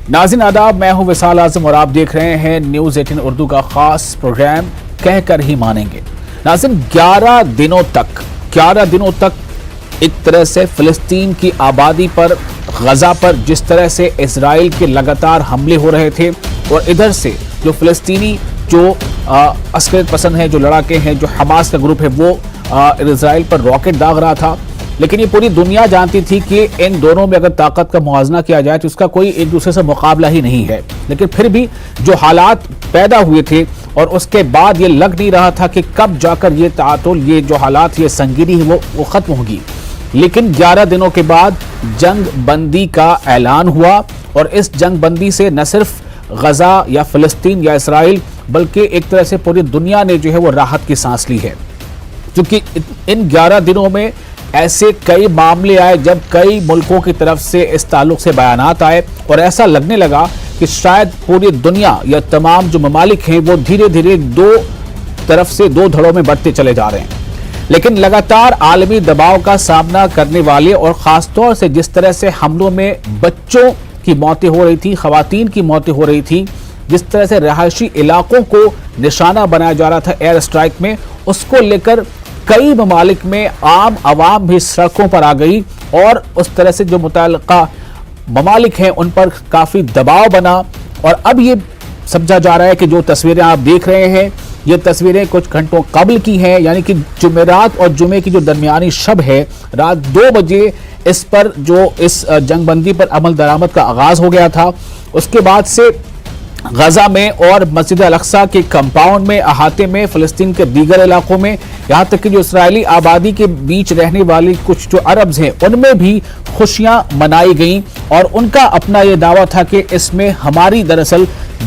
ناظرین آداب، میں ہوں وصال اعظم اور آپ دیکھ رہے ہیں نیوز 18 اردو کا خاص پروگرام کہہ کر ہی مانیں گے۔ ناظرین 11 دنوں تک ایک طرح سے فلسطین کی آبادی پر، غزہ پر جس طرح سے اسرائیل کے لگاتار حملے ہو رہے تھے اور ادھر سے جو فلسطینی جو عسکریت پسند ہیں، جو لڑاکے ہیں، جو حماس کا گروپ ہے، وہ اسرائیل پر راکٹ داغ رہا تھا۔ لیکن یہ پوری دنیا جانتی تھی کہ ان دونوں میں اگر طاقت کا موازنہ کیا جائے تو اس کا کوئی ایک دوسرے سے مقابلہ ہی نہیں ہے، لیکن پھر بھی جو حالات پیدا ہوئے تھے اور اس کے بعد یہ لگ نہیں رہا تھا کہ کب جا کر یہ تعاطل، یہ جو حالات، یہ سنگینی ہے وہ ختم ہوگی۔ لیکن 11 دنوں کے بعد جنگ بندی کا اعلان ہوا اور اس جنگ بندی سے نہ صرف غزہ یا فلسطین یا اسرائیل بلکہ ایک طرح سے پوری دنیا نے جو ہے وہ راحت کی سانس لی ہے، کیونکہ ان 11 دنوں میں ایسے کئی معاملے آئے جب کئی ملکوں کی طرف سے اس تعلق سے بیانات آئے اور ایسا لگنے لگا کہ شاید پوری دنیا یا تمام جو ممالک ہیں وہ دھیرے دھیرے دو طرف سے دو دھڑوں میں بڑھتے چلے جا رہے ہیں۔ لیکن لگاتار عالمی دباؤ کا سامنا کرنے والے اور خاص طور سے جس طرح سے حملوں میں بچوں کی موتیں ہو رہی تھی، خواتین کی موتیں ہو رہی تھی، جس طرح سے رہائشی علاقوں کو نشانہ بنایا جا رہا تھا ایئر اسٹرائک میں، اس کو لے کر کئی ممالک میں عام عوام بھی سڑکوں پر آ گئی اور اس طرح سے جو متعلقہ ممالک ہیں ان پر کافی دباؤ بنا۔ اور اب یہ سمجھا جا رہا ہے کہ جو تصویریں آپ دیکھ رہے ہیں یہ تصویریں کچھ گھنٹوں قبل کی ہیں، یعنی کہ جمعرات اور جمعے کی جو درمیانی شب ہے، رات 2 بجے اس پر جو اس جنگ بندی پر عمل درآمد کا آغاز ہو گیا تھا۔ اس کے بعد سے غزہ میں اور مسجد الاقصی کے کمپاؤنڈ میں، احاطے میں، فلسطین کے دیگر علاقوں میں، یہاں تک کہ جو اسرائیلی آبادی کے بیچ رہنے والی کچھ جو عربز ہیں ان میں بھی خوشیاں منائی گئیں اور ان کا اپنا یہ دعویٰ تھا کہ اس میں ہماری دراصل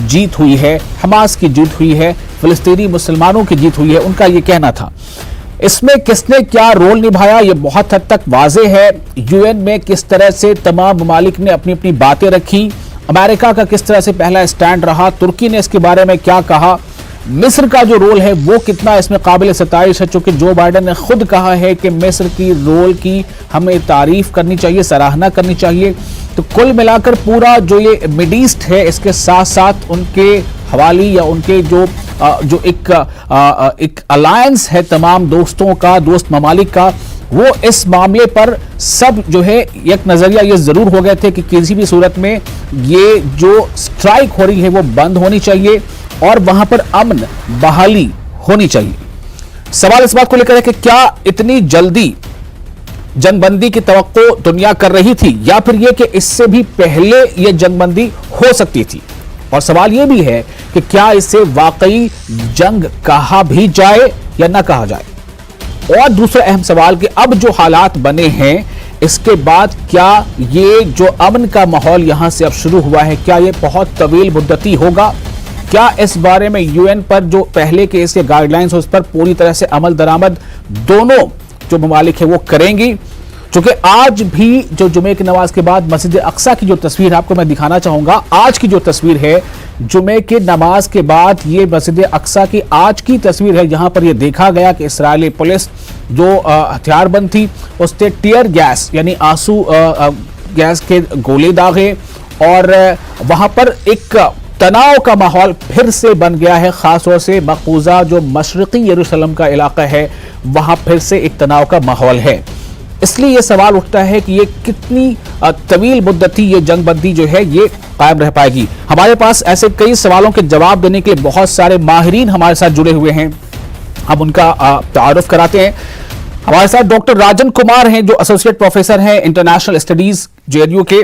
جیت ہوئی ہے، حماس کی جیت ہوئی ہے، فلسطینی مسلمانوں کی جیت ہوئی ہے، ان کا یہ کہنا تھا۔ اس میں کس نے کیا رول نبھایا یہ بہت حد تک واضح ہے۔ یو این میں کس طرح سے تمام ممالک نے اپنی اپنی باتیں رکھی، امریکہ کا کس طرح سے پہلا اسٹینڈ رہا، ترکی نے اس کے بارے میں کیا کہا، مصر کا جو رول ہے وہ کتنا اس میں قابل ستائش ہے، چونکہ جو بائیڈن نے خود کہا ہے کہ مصر کی رول کی ہمیں تعریف کرنی چاہیے، سراہنا کرنی چاہیے۔ تو کل ملا کر پورا جو یہ مڈ ایسٹ ہے، اس کے ساتھ ساتھ ان کے حوالی یا ان کے جو ایک الائنس ہے تمام دوستوں کا، دوست ممالک کا، وہ اس معاملے پر سب جو ہے ایک نظریہ یہ ضرور ہو گئے تھے کہ کسی بھی صورت میں یہ جو سٹرائک ہو رہی ہے وہ بند ہونی چاہیے اور وہاں پر امن بحالی ہونی چاہیے۔ سوال اس بات کو لے کر ہے کہ کیا اتنی جلدی جنگ بندی کی توقع دنیا کر رہی تھی یا پھر یہ کہ اس سے بھی پہلے یہ جنگ بندی ہو سکتی تھی، اور سوال یہ بھی ہے کہ کیا اسے واقعی جنگ کہا بھی جائے یا نہ کہا جائے۔ اور دوسرا اہم سوال کہ اب جو حالات بنے ہیں اس کے بعد کیا یہ جو امن کا ماحول یہاں سے اب شروع ہوا ہے کیا یہ بہت طویل مدتی ہوگا؟ کیا اس بارے میں یو این پر جو پہلے کے اس کے گائیڈ لائنز اس پر پوری طرح سے عمل درآمد دونوں جو ممالک ہیں وہ کریں گی؟ چونکہ آج بھی جو جمعے کی نماز کے بعد مسجد اقصی کی جو تصویر آپ کو میں دکھانا چاہوں گا، آج کی جو تصویر ہے جمعے کے نماز کے بعد، یہ مسجد اقصی کی آج کی تصویر ہے جہاں پر یہ دیکھا گیا کہ اسرائیلی پولیس جو ہتھیار بند تھی اس نے ٹیئر گیس یعنی آنسو گیس کے گولے داغے اور وہاں پر ایک تناؤ کا ماحول پھر سے بن گیا ہے، خاص طور سے مقبوضہ جو مشرقی یروشلم کا علاقہ ہے وہاں پھر سے ایک تناؤ کا ماحول ہے۔ اس لیے یہ سوال اٹھتا ہے کہ یہ کتنی طویل مدتی یہ جنگ بندی جو ہے یہ قائم رہ پائے گی۔ ہمارے پاس ایسے کئی سوالوں کے جواب دینے کے لیے بہت سارے ماہرین ہمارے ساتھ جڑے ہوئے ہیں، ہم ان کا تعارف کراتے ہیں۔ ہمارے ساتھ ڈاکٹر راجن کمار ہیں جو ایسوسیٹ پروفیسر ہیں international studies J N U کے،